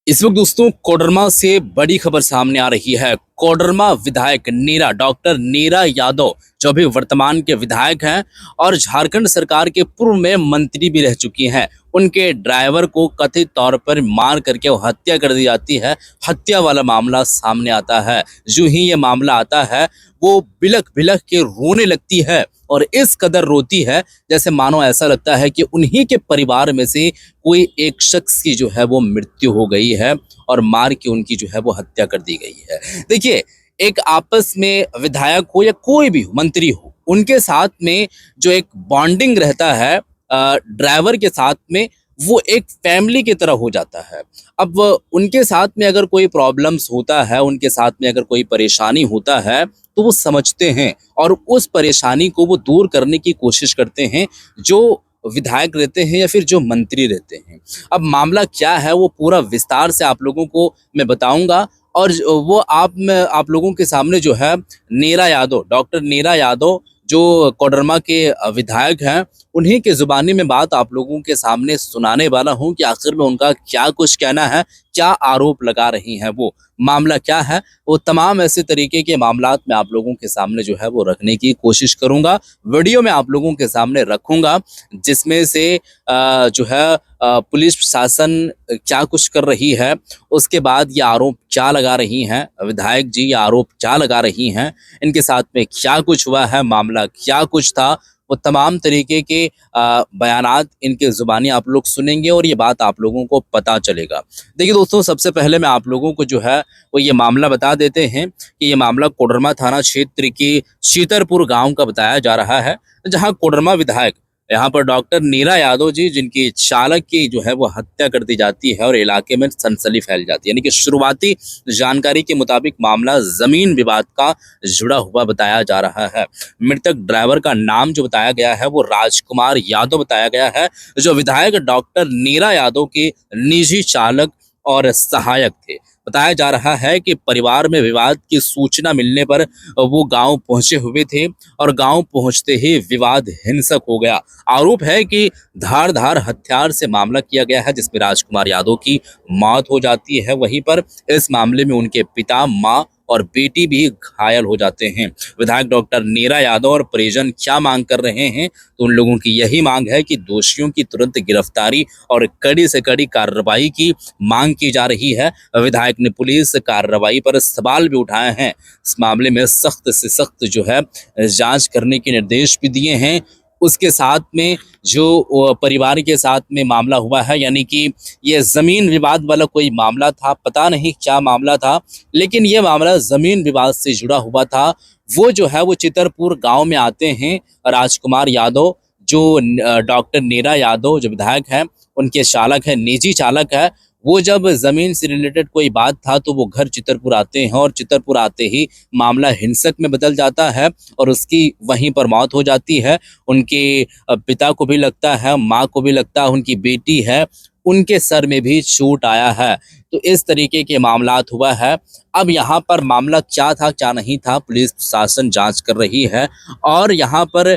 इस वक्त दोस्तों कोडरमा से बड़ी खबर सामने आ रही है। कोडरमा विधायक नीरा डॉक्टर नीरा यादव जो अभी वर्तमान के विधायक हैं और झारखंड सरकार के पूर्व में मंत्री भी रह चुकी हैं, उनके ड्राइवर को कथित तौर पर मार करके वो हत्या कर दी जाती है। हत्या वाला मामला सामने आता है। जो ही ये मामला आता है वो बिलख बिलख के रोने लगती है और इस कदर रोती है जैसे मानो ऐसा लगता है कि उन्हीं के परिवार में से कोई एक शख्स की जो है वो मृत्यु हो गई है और मार के उनकी जो है वो हत्या कर दी गई है। देखिए, एक आपस में विधायक हो या कोई भी हो, मंत्री हो, उनके साथ में जो एक बॉन्डिंग रहता है ड्राइवर के साथ में, वो एक फैमिली की तरह हो जाता है। अब उनके साथ में अगर कोई प्रॉब्लम्स होता है, उनके साथ में अगर कोई परेशानी होता है तो वो समझते हैं और उस परेशानी को वो दूर करने की कोशिश करते हैं, जो विधायक रहते हैं या फिर जो मंत्री रहते हैं। अब मामला क्या है वो पूरा विस्तार से आप लोगों को मैं बताऊंगा और वो आप लोगों के सामने जो है नीरा यादव, डॉक्टर नीरा यादव जो कोडरमा के विधायक हैं, उन्हीं के जुबानी में बात आप लोगों के सामने सुनाने वाला हूं कि आखिर में उनका क्या कुछ कहना है, क्या आरोप लगा रही हैं वो, मामला क्या है, वो तमाम ऐसे तरीके के मामलात में आप लोगों के सामने जो है वो रखने की कोशिश करूंगा, वीडियो में आप लोगों के सामने रखूंगा, जिसमें से जो है पुलिस प्रशासन क्या कुछ कर रही है, उसके बाद ये आरोप क्या लगा रही हैं विधायक जी, ये आरोप क्या लगा रही हैं, इनके साथ में क्या कुछ हुआ है, मामला क्या कुछ था, वो तमाम तरीके के बयानात इनके ज़ुबानी आप लोग सुनेंगे और ये बात आप लोगों को पता चलेगा। देखिए दोस्तों, सबसे पहले मैं आप लोगों को जो है वो ये मामला बता देते हैं कि ये मामला कोडरमा थाना क्षेत्र की शीतरपुर गांव का बताया जा रहा है, जहां कोडरमा विधायक यहाँ पर डॉक्टर नीरा यादव जी, जिनकी चालक की जो है वो हत्या कर दी जाती है और इलाके में सनसनी फैल जाती है। यानी कि शुरुआती जानकारी के मुताबिक मामला जमीन विवाद का जुड़ा हुआ बताया जा रहा है। मृतक ड्राइवर का नाम जो बताया गया है वो राजकुमार यादव बताया गया है, जो विधायक डॉक्टर नीरा यादव के निजी चालक और सहायक थे। बताया जा रहा है कि परिवार में विवाद की सूचना मिलने पर वो गांव पहुंचे हुए थे और गांव पहुंचते ही विवाद हिंसक हो गया। आरोप है कि धारदार हथियार से मामला किया गया है, जिसमें राजकुमार यादव की मौत हो जाती है। वहीं पर इस मामले में उनके पिता, मां और बेटी भी घायल हो जाते हैं। विधायक डॉक्टर नीरा यादव और परिजन क्या मांग कर रहे हैं, तो उन लोगों की यही मांग है कि दोषियों की तुरंत गिरफ्तारी और कड़ी से कड़ी कार्रवाई की मांग की जा रही है। विधायक ने पुलिस कार्रवाई पर सवाल भी उठाए हैं। इस मामले में सख्त से सख्त जो है जांच करने के निर्देश भी दिए हैं। उसके साथ में जो परिवार के साथ में मामला हुआ है, यानी कि ये ज़मीन विवाद वाला कोई मामला था, पता नहीं क्या मामला था, लेकिन ये मामला ज़मीन विवाद से जुड़ा हुआ था। वो जो है वो चितरपुर गांव में आते हैं। राजकुमार यादव जो डॉक्टर नीरा यादव जो विधायक हैं, उनके चालक है, निजी चालक है, वो जब जमीन से रिलेटेड कोई बात था तो वो घर चितरपुर आते हैं और चितरपुर आते ही मामला हिंसक में बदल जाता है और उसकी वहीं पर मौत हो जाती है। उनके पिता को भी लगता है, माँ को भी लगता है, उनकी बेटी है, उनके सर में भी चोट आया है। तो इस तरीके के मामलात हुआ है। अब यहाँ पर मामला क्या था क्या नहीं था, पुलिस प्रशासन जांच कर रही है और यहाँ पर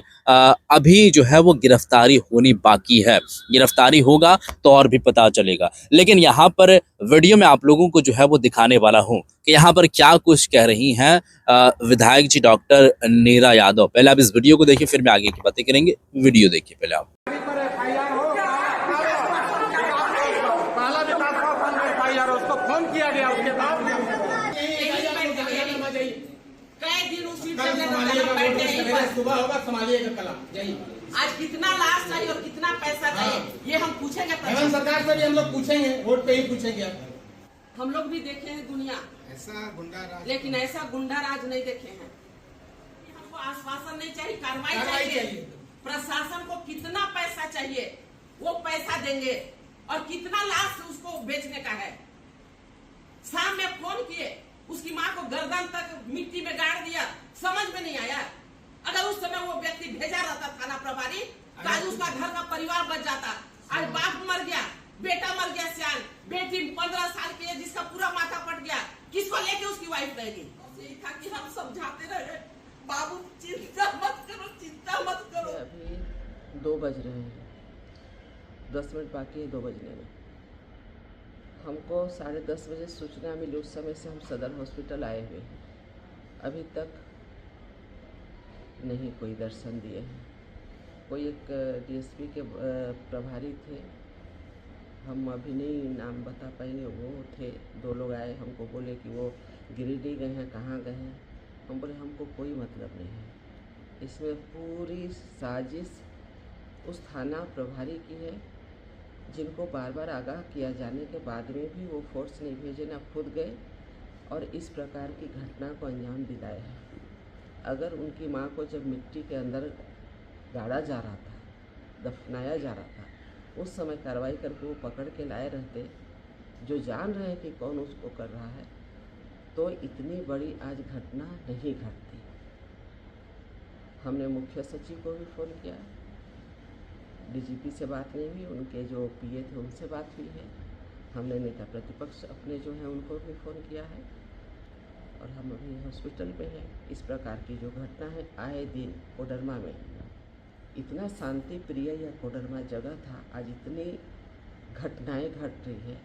अभी जो है वो गिरफ्तारी होनी बाकी है। गिरफ्तारी होगा तो और भी पता चलेगा, लेकिन यहाँ पर वीडियो में आप लोगों को जो है वो दिखाने वाला हूँ कि यहाँ पर क्या कुछ कह रही हैं विधायक जी डॉक्टर नीरा यादव। पहले आप इस वीडियो को देखिए, फिर मैं आगे की बातें करेंगे। वीडियो देखिए पहले आप। उसको फोन किया गया, उसके बाद सुबह होगा, संभालिएगा कल यही। आज कितना लाश चाहिए और कितना पैसा चाहिए, ये हम पूछेंगे। सरकार से भी हम लोग पूछेंगे, वोट पे ही पूछेंगे। हम लोग भी देखे हैं दुनिया ऐसा गुंडा राज, लेकिन ऐसा गुंडा राज नहीं देखे हैं। हमको आश्वासन नहीं चाहिए, कार्रवाई चाहिए। प्रशासन को कितना पैसा चाहिए वो पैसा देंगे और कितना लाश उसको बेचने का है। शाम में फोन किए, उसकी माँ को गर्दन तक मिट्टी में गाड़ दिया, समझ में नहीं आया। अगर उस समय वो व्यक्ति भेजा रहता थाना प्रभारी, तो आज उसका घर का परिवार बच जाता। आज बाप मर गया, बेटा मर गया, सियान बेटी 15 साल की है जिसका पूरा माथा पट गया, किसको लेके उसकी वाइफ रहेगी। यही था कि हम समझाते रहे, बाबू चिंता मत करो, चिंता मत करो। अभी 2 बज रहे हैं, 10 मिनट बाकी है 2 बजने में। हमको 10:30 बजे सूचना मिली, उस समय से हम सदर हॉस्पिटल आए हुए हैं। अभी तक नहीं कोई दर्शन दिए हैं। कोई एक डीएसपी के प्रभारी थे, हम अभी नहीं नाम बता पाएंगे, वो थे। 2 लोग आए, हमको बोले कि वो गिरिडीह गए हैं, कहाँ गए हैं। हम बोले हमको कोई मतलब नहीं है, इसमें पूरी साजिश उस थाना प्रभारी की है, जिनको बार बार आगाह किया जाने के बाद में भी वो फोर्स नहीं भेजे, ना खुद गए और इस प्रकार की घटना को अंजाम दिलाया है। अगर उनकी माँ को जब मिट्टी के अंदर गाड़ा जा रहा था, दफनाया जा रहा था, उस समय कार्रवाई करके वो पकड़ के लाए रहते, जो जान रहे हैं कि कौन उसको कर रहा है, तो इतनी बड़ी आज घटना नहीं घटती। हमने मुख्य सचिव को भी फ़ोन किया, डीजीपी से बात नहीं हुई, उनके जो पीए थे उनसे बात हुई है। हमने नेता प्रतिपक्ष अपने जो हैं उनको भी फ़ोन किया है और हम अभी हॉस्पिटल में हैं। इस प्रकार की जो घटना है आए दिन कोडरमा में, इतना शांति प्रिय यह कोडरमा जगह था, आज इतनी घटनाएं घट रही है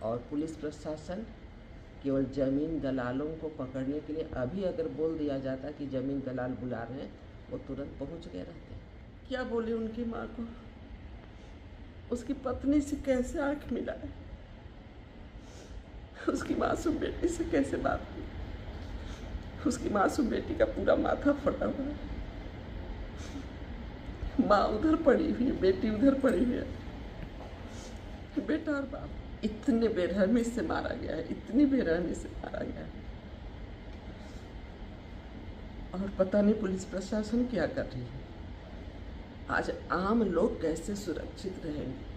और पुलिस प्रशासन केवल ज़मीन दलालों को पकड़ने के लिए, अभी अगर बोल दिया जाता कि ज़मीन दलाल बुला रहे हैं, वो तुरंत पहुंच गए रहते। क्या बोले उनकी माँ को, उसकी पत्नी से कैसे आँख मिलाए, उसकी मासूम बेटी से कैसे बात की, उसकी मासूम बेटी का पूरा माथा फटा हुआ है, माँ उधर पड़ी हुई है, बेटी उधर पड़ी हुई है। बेटा और बाप इतने बेरहमी से मारा गया है, इतनी बेरहमी से मारा गया है, और पता नहीं पुलिस प्रशासन क्या कर रही है। आज आम लोग कैसे सुरक्षित रहेंगे।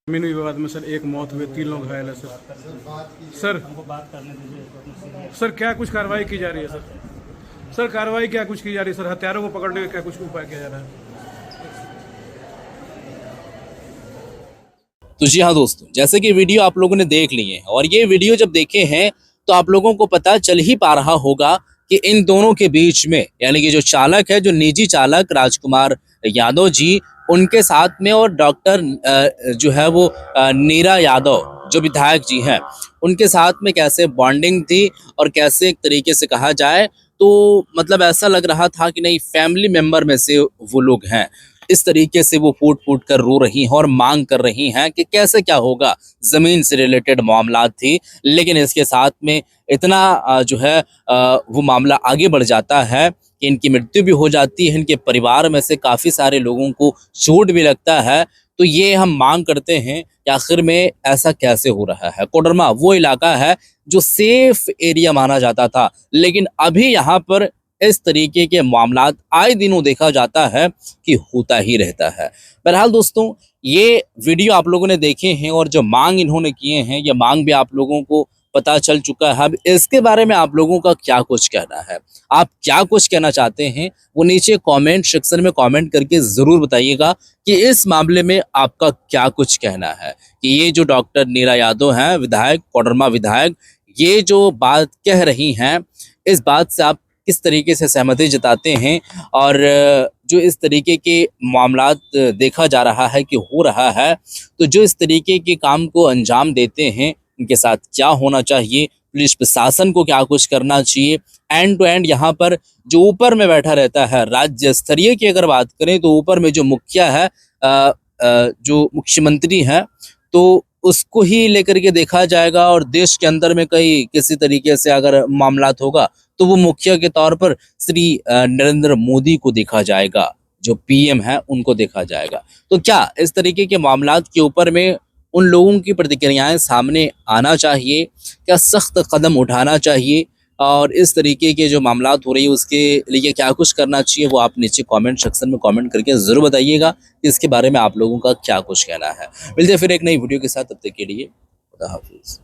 जमीन विवाद में सर एक मौत हुई, 3 लोग घायल है सर। सर क्या कुछ कार्रवाई की जा रही है सर कार्रवाई क्या कुछ की जा रही है सर? हत्यारों को पकड़ने का क्या कुछ उपाय किया जा रहा है? तो जी हाँ दोस्तों, जैसे कि वीडियो आप लोगों ने देख ली है और ये वीडियो जब देखे हैं तो आप लोगों को पता चल ही पा रहा होगा कि इन दोनों के बीच में, यानी कि जो चालक है, जो निजी चालक राजकुमार यादव जी, उनके साथ में और डॉक्टर जो है वो नीरा यादव जो विधायक जी हैं, उनके साथ में कैसे बॉन्डिंग थी और कैसे एक तरीके से कहा जाए तो मतलब ऐसा लग रहा था कि नहीं फैमिली मेंबर में से वो लोग हैं। इस तरीके से वो फूट फूट कर रो रही हैं और मांग कर रही हैं कि कैसे क्या होगा, जमीन से रिलेटेड मामला थी। लेकिन इसके साथ में इतना जो है वो मामला आगे बढ़ जाता है कि इनकी मृत्यु भी हो जाती है, इनके परिवार में से काफ़ी सारे लोगों को चोट भी लगता है। तो ये हम मांग करते हैं कि आखिर में ऐसा कैसे हो रहा है। कोडरमा वो इलाका है जो सेफ एरिया माना जाता था, लेकिन अभी यहाँ पर इस तरीके के मामलात आए दिनों देखा जाता है कि होता ही रहता है। बहरहाल दोस्तों, ये वीडियो आप लोगों ने देखे हैं और जो मांग इन्होंने किए हैं, ये मांग भी आप लोगों को पता चल चुका है। अब इसके बारे में आप लोगों का क्या कुछ कहना है, आप क्या कुछ कहना चाहते हैं, वो नीचे कमेंट सेक्शन में कमेंट करके ज़रूर बताइएगा कि इस मामले में आपका क्या कुछ कहना है कि ये जो डॉक्टर नीरा यादव हैं, विधायक, कोडरमा विधायक, ये जो बात कह रही हैं, इस बात से आप किस तरीके से सहमति जताते हैं और जो इस तरीके के मामलात देखा जा रहा है कि हो रहा है, तो जो इस तरीके के काम को अंजाम देते हैं, उनके साथ क्या होना चाहिए, पुलिस प्रशासन को क्या कुछ करना चाहिए। एंड टू एंड यहाँ पर जो ऊपर में बैठा रहता है, राज्य स्तरीय की अगर बात करें तो ऊपर में जो मुखिया है, जो मुख्यमंत्री हैं, तो उसको ही लेकर के देखा जाएगा। और देश के अंदर में कई किसी तरीके से अगर मामलात होगा तो वो मुखिया के तौर पर श्री नरेंद्र मोदी को देखा जाएगा, जो पीएम है उनको देखा जाएगा। तो क्या इस तरीके के मामलात के ऊपर में उन लोगों की प्रतिक्रियाएं सामने आना चाहिए, क्या सख्त कदम उठाना चाहिए, और इस तरीके के जो मामलात हो रही है उसके लिए क्या कुछ करना चाहिए, वो आप नीचे कमेंट सेक्शन में कमेंट करके ज़रूर बताइएगा कि इसके बारे में आप लोगों का क्या कुछ कहना है। मिलते हैं फिर एक नई वीडियो के साथ, तब तक के लिए खुदा हाफिज़।